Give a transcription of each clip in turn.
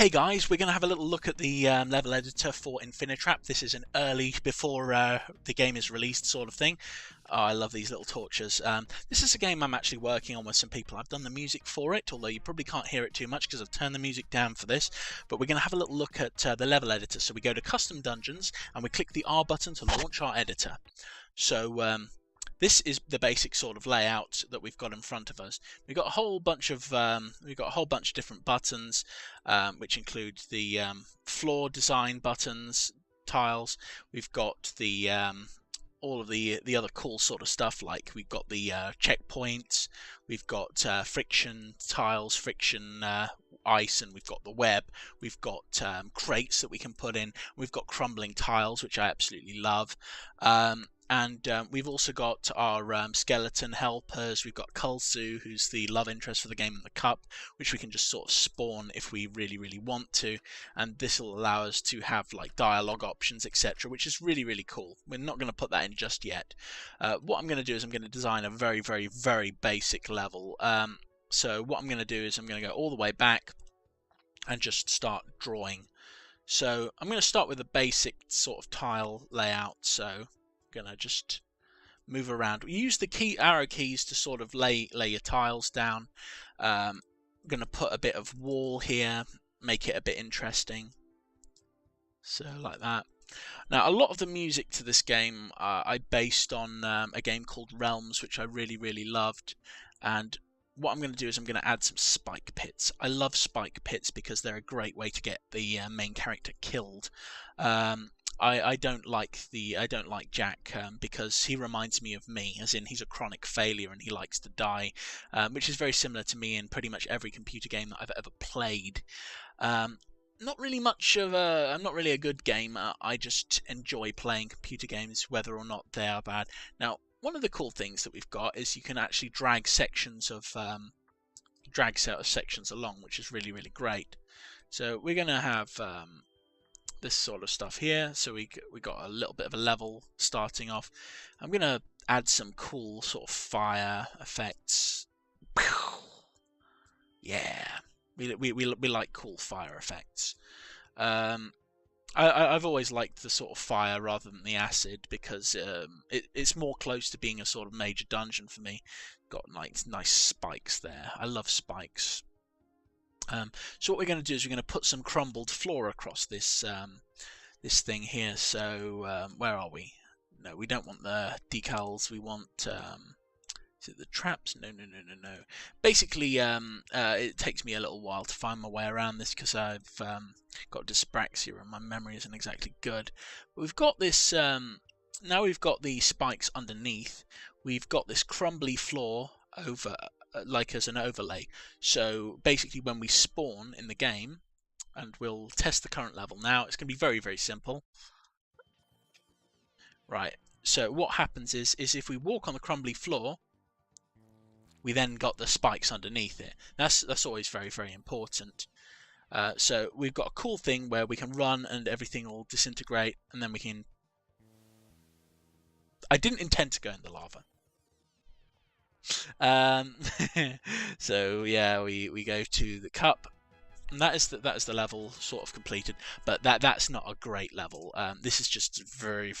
Hey guys, we're going to have a little look at the level editor for Infinitrap. This is an early, before the game is released sort of thing. Oh, I love these little torches. This is a game I'm actually working on with some people. I've done the music for it, although you probably can't hear it too much because I've turned the music down for this. But we're going to have a little look at the level editor. So we go to Custom Dungeons and we click the R button to launch our editor. So this is the basic sort of layout that we've got in front of us. We've got a whole bunch of different buttons, which include the floor design buttons, tiles. We've got the all of the other cool sort of stuff, like we've got the checkpoints, we've got friction tiles, friction ice, and we've got the web. We've got crates that we can put in. We've got crumbling tiles, which I absolutely love. And we've also got our skeleton helpers. We've got Kulsu, who's the love interest for the game, in the cup, which we can just sort of spawn if we really want to. And this will allow us to have like dialogue options, etc., which is really cool. We're not going to put that in just yet. What I'm going to do is I'm going to design a very basic level. So what I'm going to do is I'm going to go all the way back and just start drawing. So I'm going to start with a basic sort of tile layout. So gonna just move around. We use the arrow keys to sort of lay your tiles down. Gonna put a bit of wall here, make it a bit interesting. So like that. Now a lot of the music to this game I based on a game called Realms, which I really loved. And what I'm going to do is I'm going to add some spike pits. I love spike pits because they're a great way to get the main character killed. I don't like Jack because he reminds me of me, as in he's a chronic failure and he likes to die, which is very similar to me in pretty much every computer game that I've ever played. Not really much of a, I'm not really a good gamer. I just enjoy playing computer games, whether or not they are bad. Now, one of the cool things that we've got is you can actually drag sections along, which is really great. So we're gonna have this sort of stuff here. So we got a little bit of a level starting off. I'm gonna add some cool sort of fire effects. Yeah, we like cool fire effects. I've always liked the sort of fire rather than the acid because it's more close to being a sort of major dungeon for me. Got nice spikes there. I love spikes. So what we're going to do is we're going to put some crumbled floor across this this thing here. So where are we? No, we don't want the decals. We want is it the traps? No. Basically, it takes me a little while to find my way around this because I've got dyspraxia and my memory isn't exactly good. But we've got this. Now we've got the spikes underneath. We've got this crumbly floor over, like as an overlay. So basically when we spawn in the game, and we'll test the current level now, it's going to be very simple. Right, so what happens is if we walk on the crumbly floor, we then got the spikes underneath it. That's always very important. So we've got a cool thing where we can run and everything will disintegrate, and then we can... I didn't intend to go in the lava. So yeah, we go to the cup, and that is the level sort of completed. But that's not a great level. This is just very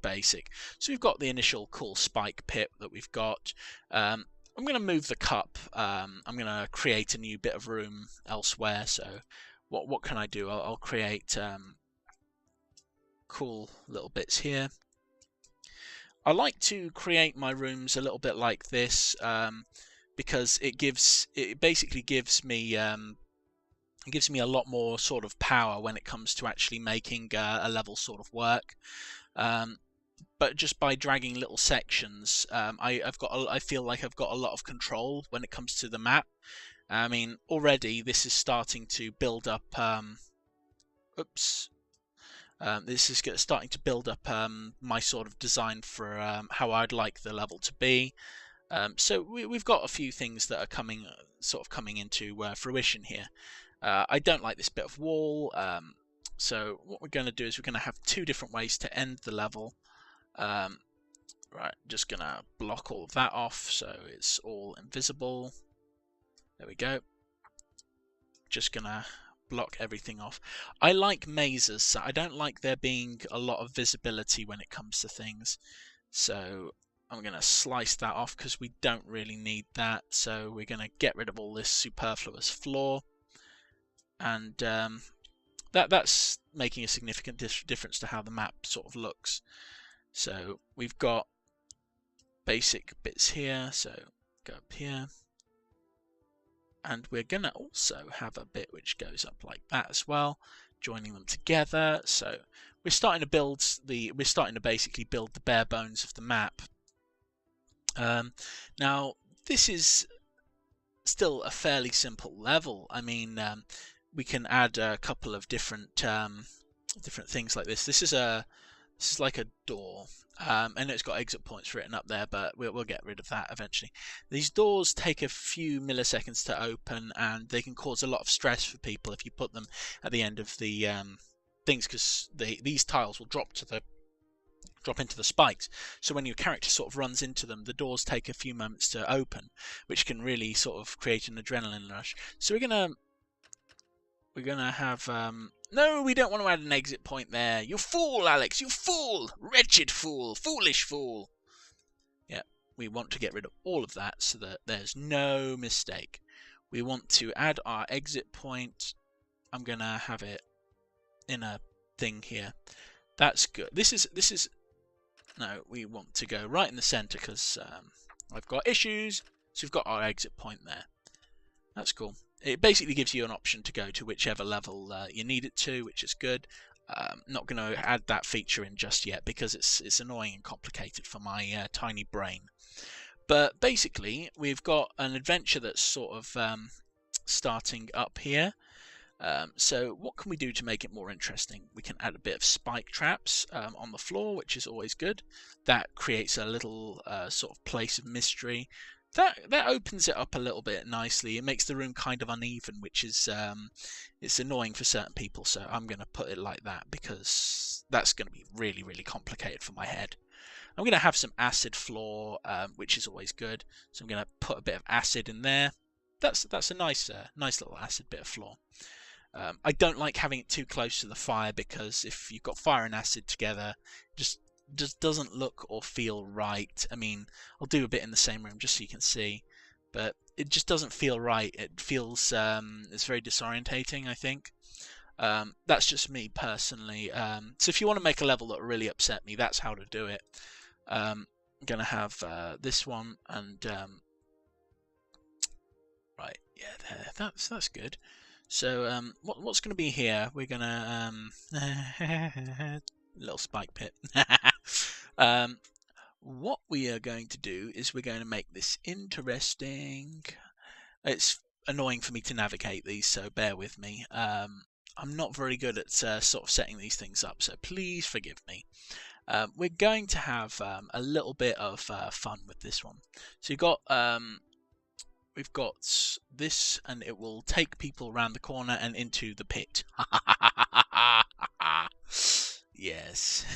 basic. So we've got the initial cool spike pit that we've got. I'm going to move the cup. I'm going to create a new bit of room elsewhere. So what can I do? I'll create cool little bits here. I like to create my rooms a little bit like this because it basically gives me a lot more sort of power when it comes to actually making a level sort of work. But just by dragging little sections, I feel like I've got a lot of control when it comes to the map. I mean, already this is starting to build up. This is starting to build up my sort of design for how I'd like the level to be. So we've got a few things that are coming into fruition here. I don't like this bit of wall. So what we're going to do is we're going to have two different ways to end the level. Right, just going to block all of that off so it's all invisible. There we go. Just going to block everything off. I like mazes, so I don't like there being a lot of visibility when it comes to things. So I'm going to slice that off because we don't really need that. So we're going to get rid of all this superfluous floor. And that's making a significant difference to how the map sort of looks. So we've got basic bits here, so go up here. And we're going to also have a bit which goes up like that as well, joining them together. So we're starting to basically build the bare bones of the map. Now this is still a fairly simple level. I mean, we can add a couple of different things like this. This is like a door. And it's got exit points written up there, but we'll get rid of that eventually. These doors take a few milliseconds to open, and they can cause a lot of stress for people if you put them at the end of the things, because these tiles will drop into the spikes. So when your character sort of runs into them, the doors take a few moments to open, which can really sort of create an adrenaline rush. So we're gonna have no, we don't want to add an exit point there. You fool, Alex, you fool! Wretched fool! Foolish fool! Yeah, we want to get rid of all of that so that there's no mistake. We want to add our exit point. I'm gonna have it in a thing here. That's good. This is no, we want to go right in the center because I've got issues. So we've got our exit point there. That's cool. It basically gives you an option to go to whichever level you need it to, which is good. Not going to add that feature in just yet because it's annoying and complicated for my tiny brain. But basically, we've got an adventure that's sort of starting up here. So what can we do to make it more interesting? We can add a bit of spike traps on the floor, which is always good. That creates a little sort of place of mystery. That opens it up a little bit nicely. It makes the room kind of uneven, which is it's annoying for certain people. So I'm going to put it like that because that's going to be really, really complicated for my head. I'm going to have some acid floor, which is always good. So I'm going to put a bit of acid in there. That's a nice little acid bit of floor. I don't like having it too close to the fire because if you've got fire and acid together, just doesn't look or feel right. I mean, I'll do a bit in the same room just so you can see, but it just doesn't feel right. It feels it's very disorientating, I think. That's just me personally. So if you want to make a level that really upset me, that's how to do it. I'm gonna have this one and right, yeah, there. That's good. So what's going to be here? We're gonna little spike pit. What we are going to do is we're going to make this interesting. It's annoying for me to navigate these, so bear with me. I'm not very good at sort of setting these things up, so please forgive me. We're going to have a little bit of fun with this one. So we've got this, and it will take people around the corner and into the pit. Yes.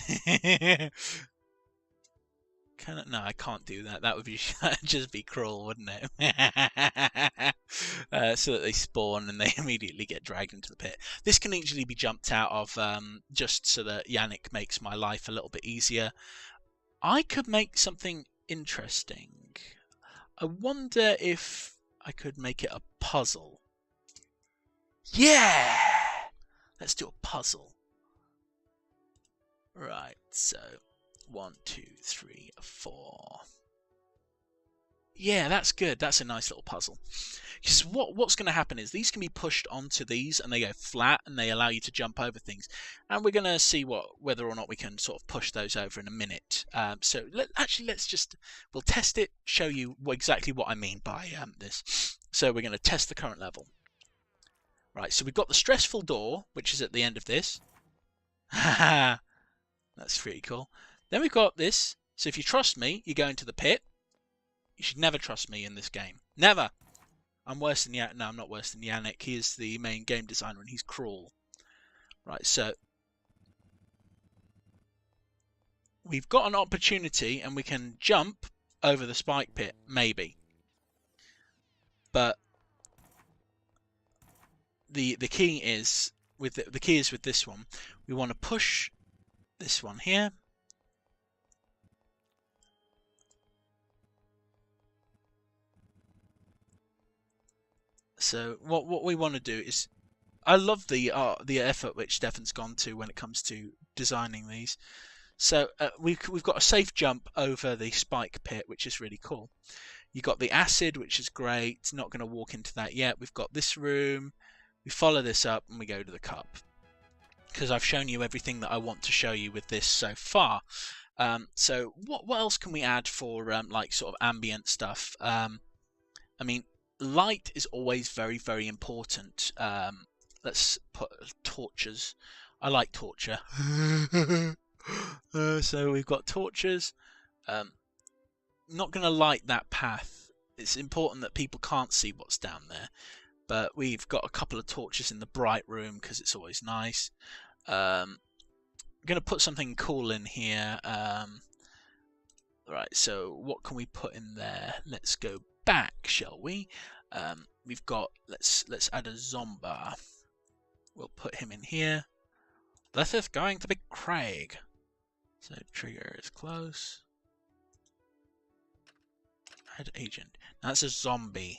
No, I can't do that. That would be just be cruel, wouldn't it? So that they spawn and they immediately get dragged into the pit. This can easily be jumped out of just so that Yannick makes my life a little bit easier. I could make something interesting. I wonder if I could make it a puzzle. Yeah! Let's do a puzzle. Right, so 1, 2, 3, 4. Yeah, that's good. That's a nice little puzzle. Because what's going to happen is these can be pushed onto these and they go flat and they allow you to jump over things. And we're going to see whether or not we can sort of push those over in a minute. So we'll test it, show you exactly what I mean by this. So we're going to test the current level. Right, so we've got the stressful door, which is at the end of this. Haha, that's pretty cool. Then we've got this. So if you trust me, you go into the pit. You should never trust me in this game. Never! I'm worse than Yannick. No, I'm not worse than Yannick. He is the main game designer and he's cruel. Right, so we've got an opportunity and we can jump over the spike pit, maybe. But the key is with the key is with this one. We want to push this one here. So what we want to do is, I love the effort which Stefan's gone to when it comes to designing these. So we've got a safe jump over the spike pit, which is really cool. You've got the acid, which is great. Not going to walk into that yet. We've got this room. We follow this up and we go to the cup, because I've shown you everything that I want to show you with this so far. So what else can we add for like sort of ambient stuff? I mean, light is always very, very important. Let's put torches. I like torture. So we've got torches. Not going to light that path. It's important that people can't see what's down there. But we've got a couple of torches in the bright room because it's always nice. I'm going to put something cool in here. Right, so what can we put in there? Let's go back, shall we? We've got, let's add a zombie. We'll put him in here. This is going to be Craig. So trigger is close. Add agent. Now that's a zombie.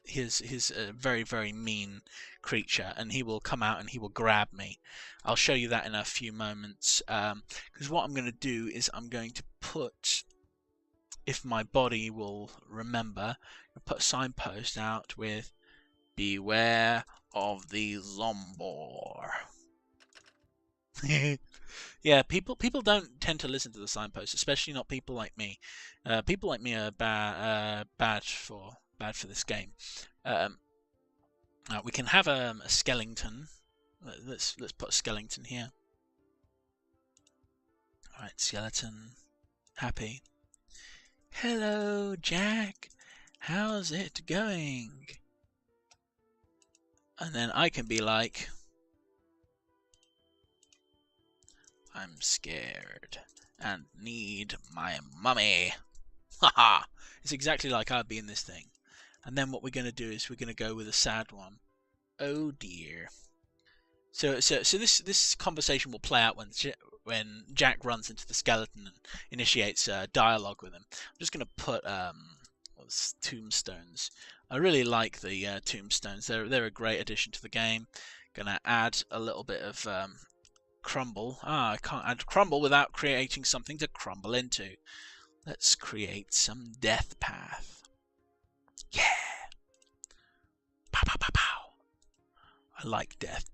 He's a very, very mean creature, and he will come out and he will grab me. I'll show you that in a few moments. Because what I'm going to do is I'm going to put, if my body will remember, I'll put a signpost out with "Beware of the Zombor." Yeah, people don't tend to listen to the signposts, especially not people like me. People like me are bad for this game. We can have a skeleton. Let's put a skeleton here. All right, skeleton. Happy. Hello, Jack. How's it going? And then I can be like, I'm scared and need my mummy. Haha! It's exactly like I'd be in this thing. And then what we're going to do is we're going to go with a sad one. Oh dear. So this conversation will play out when Jack runs into the skeleton and initiates dialogue with him. I'm just going to put tombstones. I really like the tombstones. They're a great addition to the game. Going to add a little bit of crumble. I can't add crumble without creating something to crumble into. Let's create some death path. Yeah! Pow, pow, pow, pow. I like death.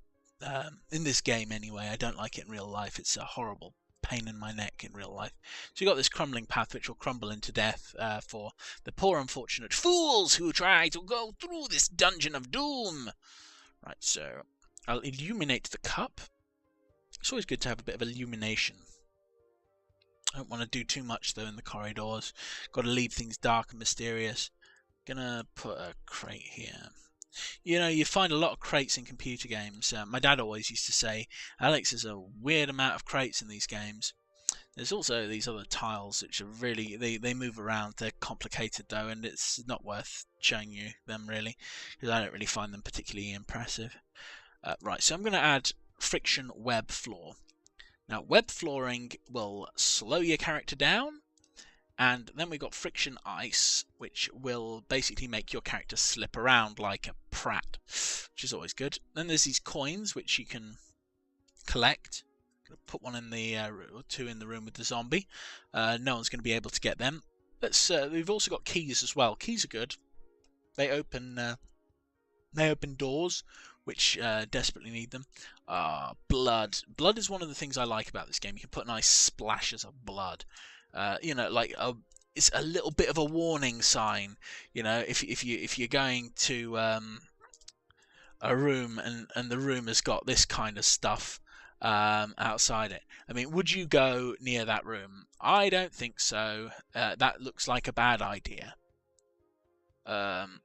In this game anyway. I don't like it in real life. It's a horrible pain in my neck in real life. So you've got this crumbling path which will crumble into death for the poor unfortunate fools who try to go through this dungeon of doom. Right, so I'll illuminate the cup. It's always good to have a bit of illumination. I don't want to do too much though in the corridors. Got to leave things dark and mysterious. Gonna put a crate here. You know, you find a lot of crates in computer games. My dad always used to say, Alex, there's a weird amount of crates in these games. There's also these other tiles which are really, they move around. They're complicated though, and it's not worth showing you them really, because I don't really find them particularly impressive. Right, so I'm going to add friction web floor. Now, web flooring will slow your character down, and then we've got friction ice, which will basically make your character slip around like a prat, which is always good. Then there's these coins which you can collect. Put one in the or two in the room with the zombie. No one's going to be able to get them. We've also got keys as well. Keys are good. They open doors, which desperately need them. Blood. Blood is one of the things I like about this game. You can put nice splashes of blood. You know, like it's a little bit of a warning sign. You know, if you're going to a room and the room has got this kind of stuff outside it. I mean, would you go near that room? I don't think so. That looks like a bad idea. And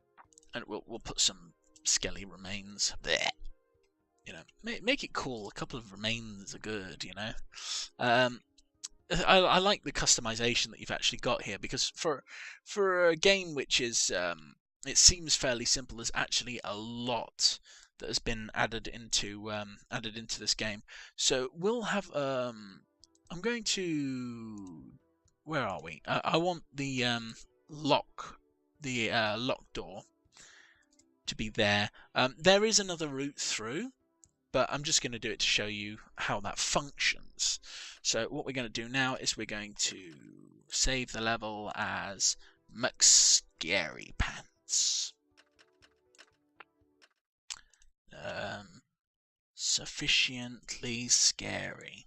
we'll put some skelly remains there. You know, make it cool. A couple of remains are good. You know. I like the customization that you've actually got here, because for a game which is it seems fairly simple, there's actually a lot that has been added into this game. So we'll have I'm going to, where are we? I want the lock door to be there. There is another route through, but I'm just going to do it to show you how that functions. So what we're going to do now is we're going to save the level as McScaryPants. Sufficiently scary.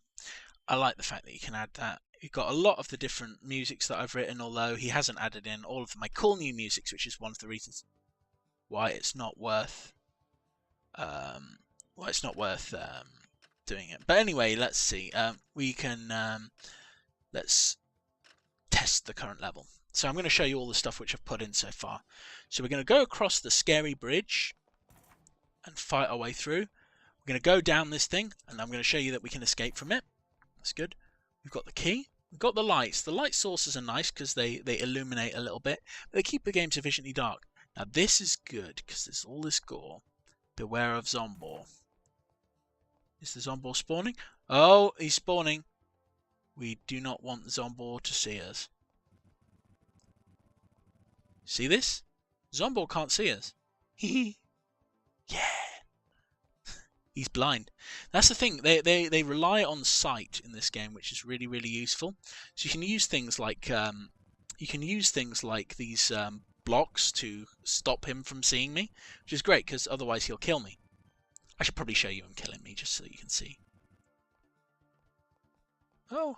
I like the fact that you can add that. You've got a lot of the different musics that I've written, although he hasn't added in all of my cool new musics, which is one of the reasons why it's not worth doing it. But anyway, let's see. We can let's test the current level. So I'm going to show you all the stuff which I've put in so far. So we're going to go across the scary bridge and fight our way through. We're going to go down this thing, and I'm going to show you that we can escape from it. That's good. We've got the key. We've got the lights. The light sources are nice because they illuminate a little bit, but they keep the game sufficiently dark. Now this is good because there's all this gore. Beware of Zombor. Is the Zombor spawning? Oh, he's spawning. We do not want the Zombor to see us. See this? Zombor can't see us. Hee. Yeah. He's blind. That's the thing. They rely on sight in this game, which is really, really useful. So you can use things like these blocks to stop him from seeing me, which is great because otherwise he'll kill me. I should probably show you him killing me just so you can see. Oh,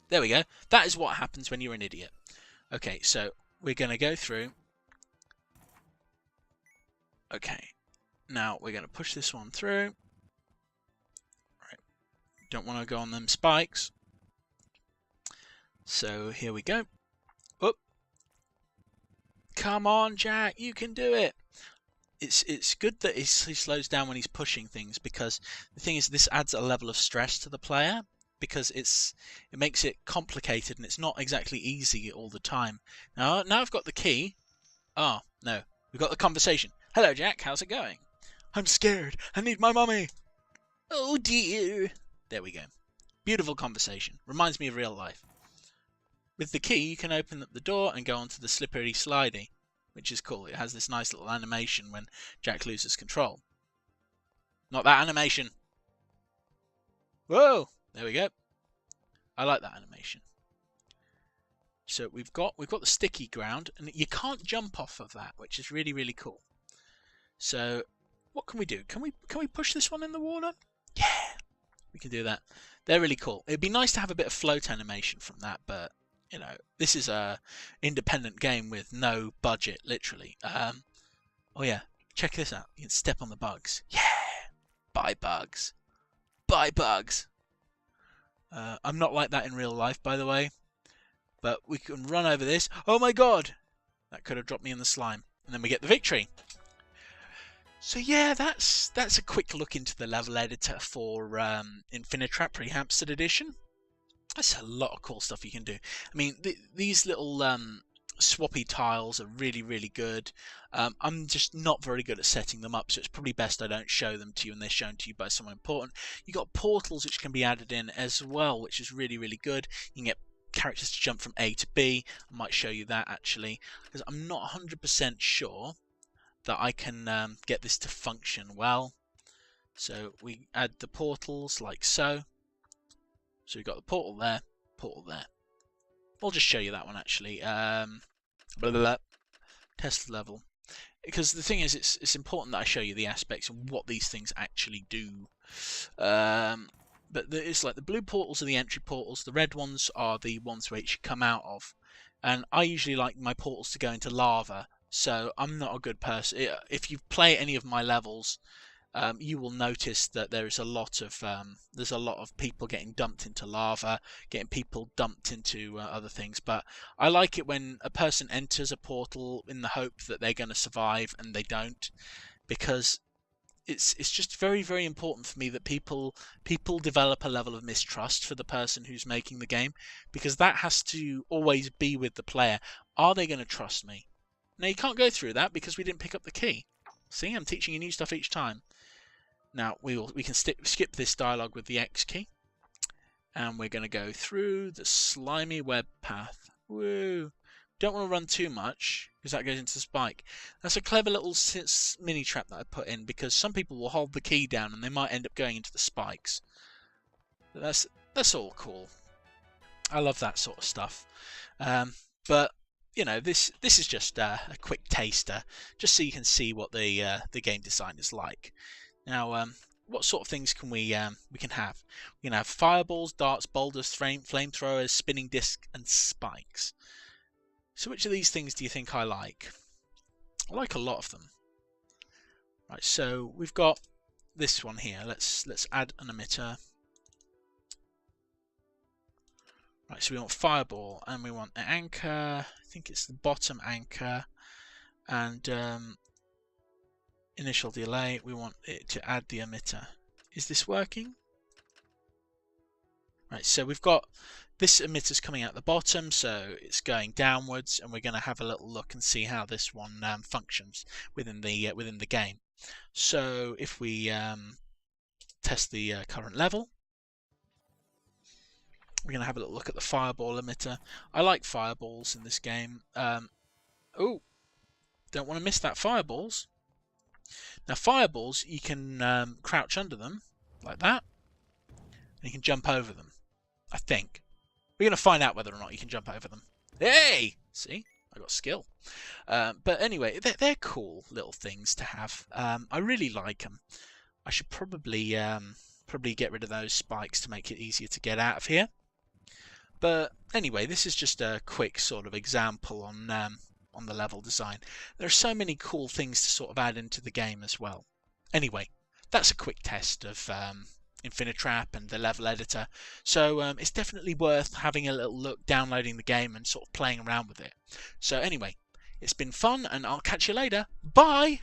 there we go. That is what happens when you're an idiot. Okay, so we're going to go through. Okay, now we're going to push this one through. Right. Don't want to go on them spikes. So here we go. Up. Come on, Jack, you can do it. It's good that he slows down when he's pushing things, because the thing is, this adds a level of stress to the player, because it makes it complicated and it's not exactly easy all the time. Now I've got the key. Oh no, we've got the conversation. Hello, Jack. How's it going? I'm scared. I need my mummy. Oh dear. There we go. Beautiful conversation. Reminds me of real life. With the key, you can open up the door and go onto the slippery slidey, which is cool. It has this nice little animation when Jack loses control. Not that animation. Whoa! There we go. I like that animation. So we've got the sticky ground, and you can't jump off of that, which is really, really cool. So what can we do? Can we push this one in the water? Yeah, we can do that. They're really cool. It'd be nice to have a bit of float animation from that, but you know, this is a independent game with no budget, literally. Oh yeah, check this out. You can step on the bugs. Yeah, bye bugs, bye bugs. I'm not like that in real life, by the way. But we can run over this. Oh my god! That could have dropped me in the slime. And then we get the victory. So yeah, that's a quick look into the level editor for Infinitrap Remastered Edition. That's a lot of cool stuff you can do. I mean, these little swappy tiles are really, really good. I'm just not very good at setting them up, so it's probably best I don't show them to you and they're shown to you by someone important. You've got portals which can be added in as well, which is really, really good. You can get characters to jump from A to B. I might show you that actually, because I'm not 100% sure that I can get this to function well. So we add the portals like so. So we've got the portal there, portal there. I'll just show you that one actually. Blah, blah, blah. Test level. Because the thing is, it's important that I show you the aspects and what these things actually do. But it's like the blue portals are the entry portals, the red ones are the ones which you come out of. And I usually like my portals to go into lava, so I'm not a good person. If you play any of my levels, you will notice that there's a lot of people getting dumped into lava, getting people dumped into other things. But I like it when a person enters a portal in the hope that they're going to survive and they don't, because it's just very, very important for me that people develop a level of mistrust for the person who's making the game, because that has to always be with the player. Are they going to trust me? Now you can't go through that because we didn't pick up the key. See, I'm teaching you new stuff each time. Now we can skip this dialogue with the X key, and we're going to go through the slimy web path. Woo! Don't want to run too much because that goes into the spike. That's a clever little mini trap that I put in because some people will hold the key down and they might end up going into the spikes. But that's all cool. I love that sort of stuff. But you know, this is just a quick taster, just so you can see what the game design is like. Now, what sort of things can we can have? We can have fireballs, darts, boulders, flamethrowers, spinning discs, and spikes. So, which of these things do you think I like? I like a lot of them. Right, so we've got this one here. Let's add an emitter. Right, so we want fireball and we want an anchor. I think it's the bottom anchor, and initial delay. We want it to add the emitter. Is this working? Right, so we've got this emitter's coming out the bottom, so it's going downwards, and we're going to have a little look and see how this one functions within the game. So if we test the current level, we're going to have a little look at the fireball emitter. I like fireballs in this game. Oh, don't want to miss that fireballs. Now fireballs, you can crouch under them like that, and you can jump over them. I think we're going to find out whether or not you can jump over them. Hey, see, I got skill. But anyway, they're cool little things to have. I really like them. I should probably get rid of those spikes to make it easier to get out of here. But anyway, this is just a quick sort of example on the level design. There are so many cool things to sort of add into the game as well. Anyway, that's a quick test of Infinitrap and the level editor. So it's definitely worth having a little look, downloading the game and sort of playing around with it. So anyway, it's been fun, and I'll catch you later. Bye!